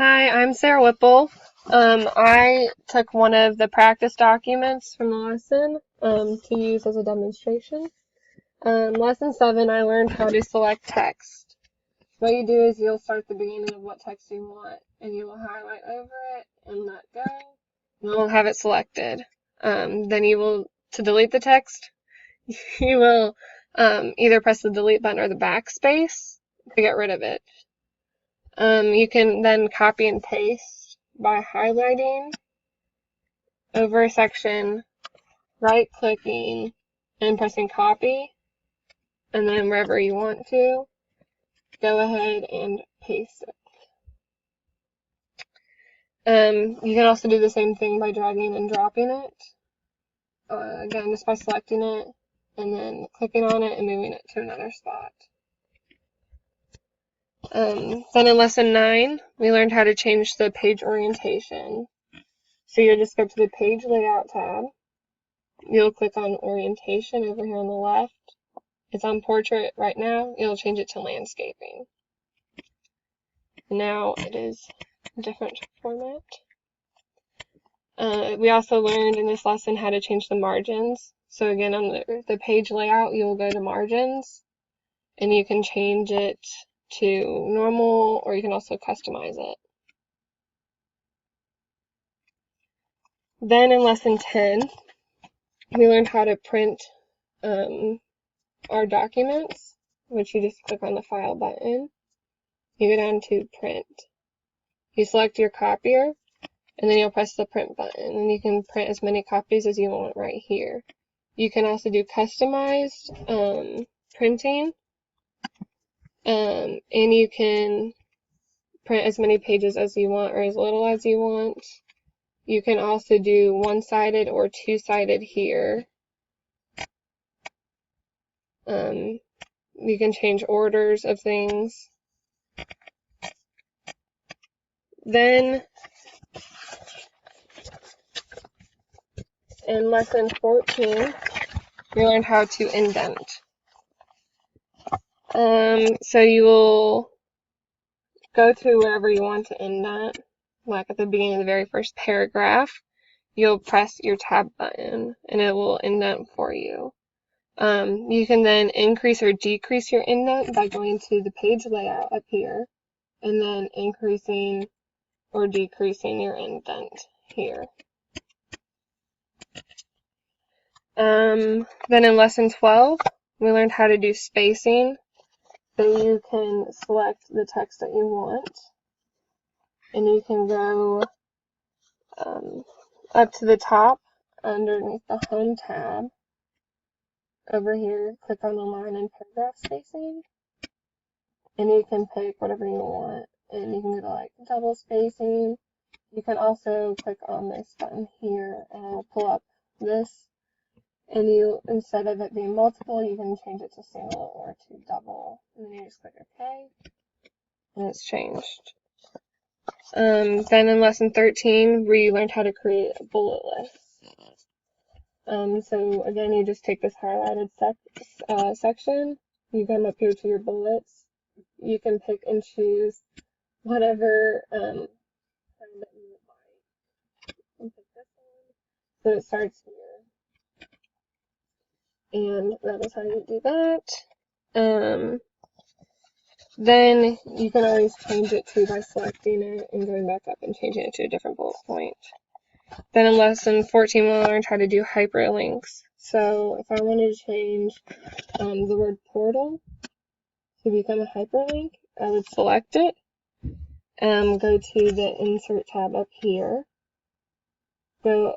Hi, I'm Sarah Whipple. I took one of the practice documents from the lesson to use as a demonstration. Lesson 7, I learned how to select text. What you do is you'll start the beginning of what text you want, and you will highlight over it and let go, and you'll have it selected. Then to delete the text, you will either press the delete button or the backspace to get rid of it. You can then copy and paste by highlighting over a section, right-clicking, and pressing copy, and then wherever you want to, go ahead and paste it. You can also do the same thing by dragging and dropping it. Again, just by selecting it, and then clicking on it and moving it to another spot. Then in lesson 9, we learned how to change the page orientation. So you'll just go to the page layout tab. You'll click on orientation over here on the left. It's on portrait right now. You'll change it to landscaping. Now it is a different format. We also learned in this lesson how to change the margins. So again, on the page layout, you'll go to margins, and you can change it to normal, or you can also customize it. Then in lesson 10, we learned how to print our documents, which you just click on the file button. You go down to print. You select your copier, and then you'll press the print button, and you can print as many copies as you want right here. You can also do customized printing, and you can print as many pages as you want or as little as you want. You can also do one-sided or two-sided here. You can change orders of things. Then in lesson 14, we learned how to indent. So you will go to wherever you want to indent, like at the beginning of the very first paragraph. You'll press your tab button, and it will indent for you. You can then increase or decrease your indent by going to the page layout up here, and then increasing or decreasing your indent here. Then in lesson 12, we learned how to do spacing. So you can select the text that you want, and you can go up to the top underneath the Home tab. Over here, click on the line and paragraph spacing, and you can pick whatever you want, and you can go to like double spacing. You can also click on this button here, and it'll pull up this, and you, instead of it being multiple, you can change it to single or to double, and then you just click OK, and it's changed. Then in lesson 13, we learned how to create a bullet list. So again, you just take this highlighted section, you come up here to your bullets, you can pick and choose whatever kind that you would like. And pick this one. So it starts here. And that is how you do that. Then you can always change it too by selecting it and going back up and changing it to a different bullet point. Then in lesson 14, we learned how to do hyperlinks. So if I wanted to change the word portal to become a hyperlink, I would select it, go to the Insert tab up here, go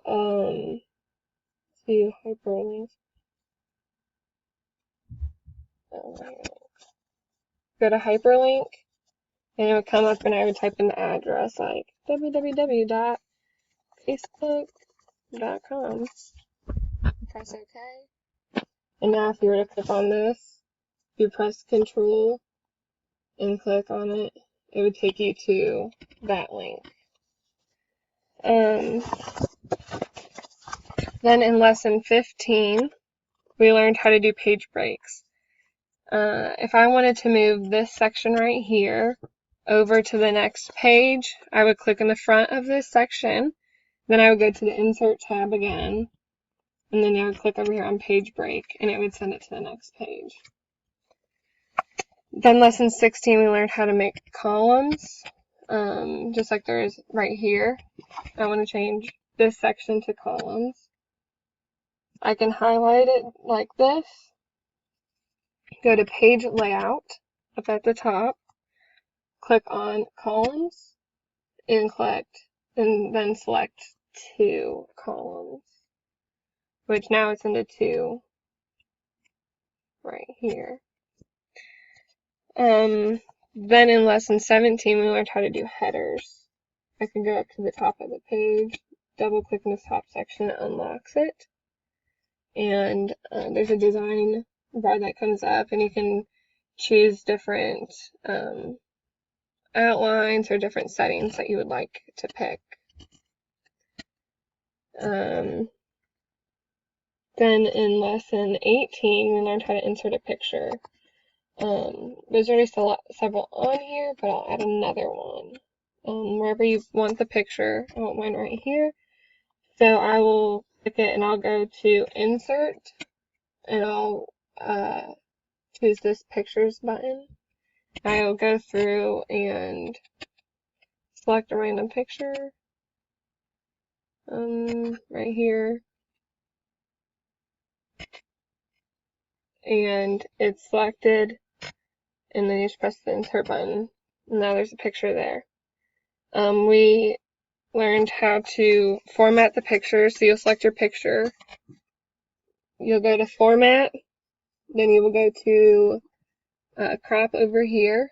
to hyperlinks, go to hyperlink, and it would come up and I would type in the address like www.facebook.com. Press OK. And now if you were to click on this, you press Control and click on it, it would take you to that link. Then in lesson 15, we learned how to do page breaks. If I wanted to move this section right here over to the next page, I would click in the front of this section. Then I would go to the Insert tab again, and then I would click over here on Page Break, and it would send it to the next page. Then lesson 16, we learned how to make columns, just like there is right here. I want to change this section to columns. I can highlight it like this, go to Page Layout up at the top, click on Columns, and then select 2 columns, which now it's into 2 right here. Then in lesson 17, we learned how to do headers. I can go up to the top of the page, double click in this top section, it unlocks it. And there's a design bar that comes up, and you can choose different outlines or different settings that you would like to pick. Then in lesson 18, we learned how to insert a picture. There's already several on here, but I'll add another one. Wherever you want the picture, I want mine right here. So I will click it and I'll go to Insert, and I'll choose this Pictures button. I'll go through and select a random picture right here, and it's selected, and then you just press the Insert button. Now there's a picture there. We learned how to format the picture, so you'll select your picture, you'll go to Format, then you will go to Crop over here,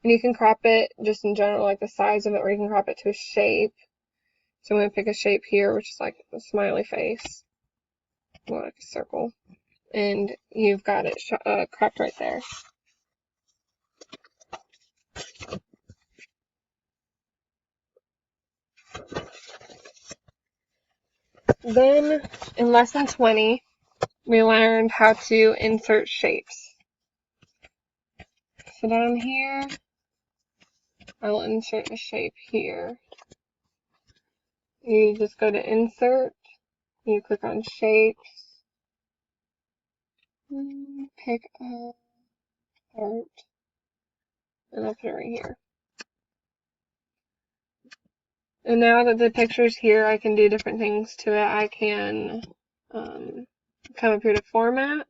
and you can crop it just in general, like the size of it, or you can crop it to a shape. So I'm going to pick a shape here, which is like a smiley face, or like a circle, and you've got it cropped right there. Then in lesson 20, we learned how to insert shapes. So down here, I will insert a shape here. You just go to Insert, you click on Shapes, pick a part, and I'll put it right here. And now that the picture's here, I can do different things to it. I can come up here to Format,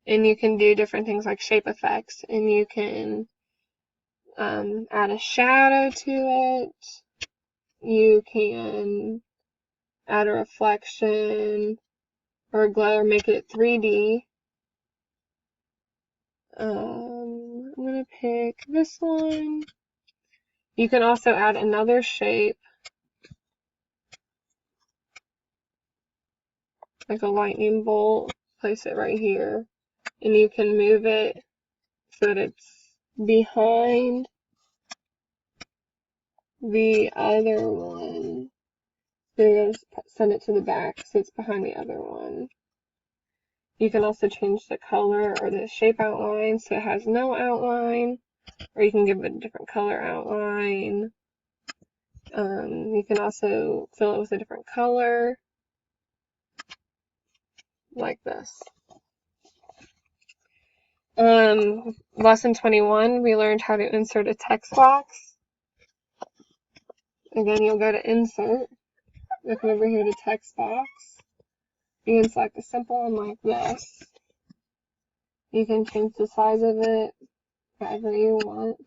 and you can do different things like shape effects, and you can add a shadow to it. You can add a reflection or a glow, or make it 3D. I'm going to pick this one. You can also add another shape, like a lightning bolt, place it right here, and you can move it so that it's behind the other one. So you just send it to the back so it's behind the other one. You can also change the color or the shape outline so it has no outline, or you can give it a different color outline. You can also fill it with a different color, like this. Lesson 21, we learned how to insert a text box. Again, you'll go to Insert, you'll come over here to Text Box. You can select a simple one like this. You can change the size of it however you want.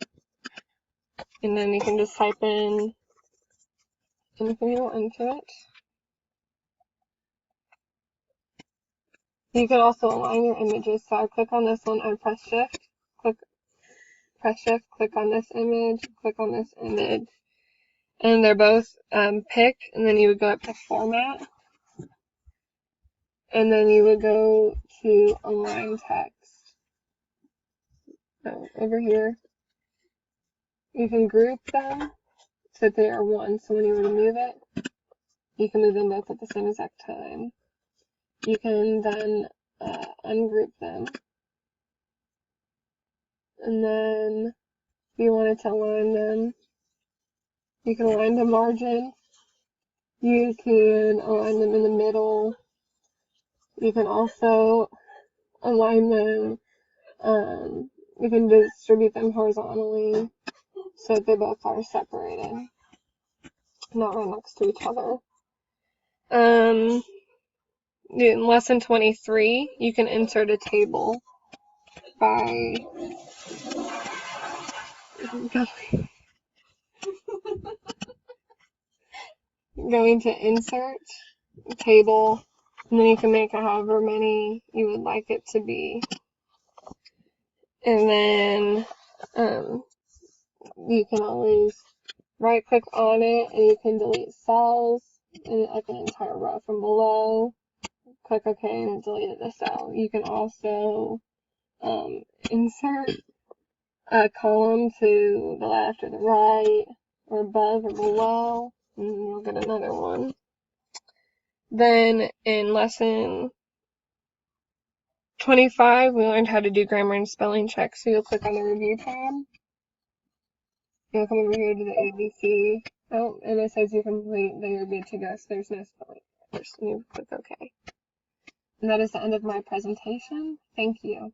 And then you can just type in anything you want into it. You can also align your images. So I click on this one, I press Shift, click on this image, click on this image. And they're both picked, and then you would go up to Format, and then you would go to Align Text. So over here, you can group them so that they are one. So when you were to move it, you can move them both at the same exact time. You can then ungroup them, and then If you wanted to align them, you can align the margin. You can align them in the middle. You can also align them, you can distribute them horizontally so that they both are separated, not right next to each other. In lesson 23, you can insert a table by going to insert table, and then you can make it however many you would like it to be. And then you can always right click on it and you can delete cells and like an entire row from below. Click OK and it deleted the cell. You can also insert a column to the left or the right or above or below, and you'll get another one. Then in lesson 25, we learned how to do grammar and spelling checks. So you'll click on the review tab. You'll come over here to the ABC. Oh, and it says you complete, then you're good to go. So there's no spelling errors. And you click OK. And that is the end of my presentation. Thank you.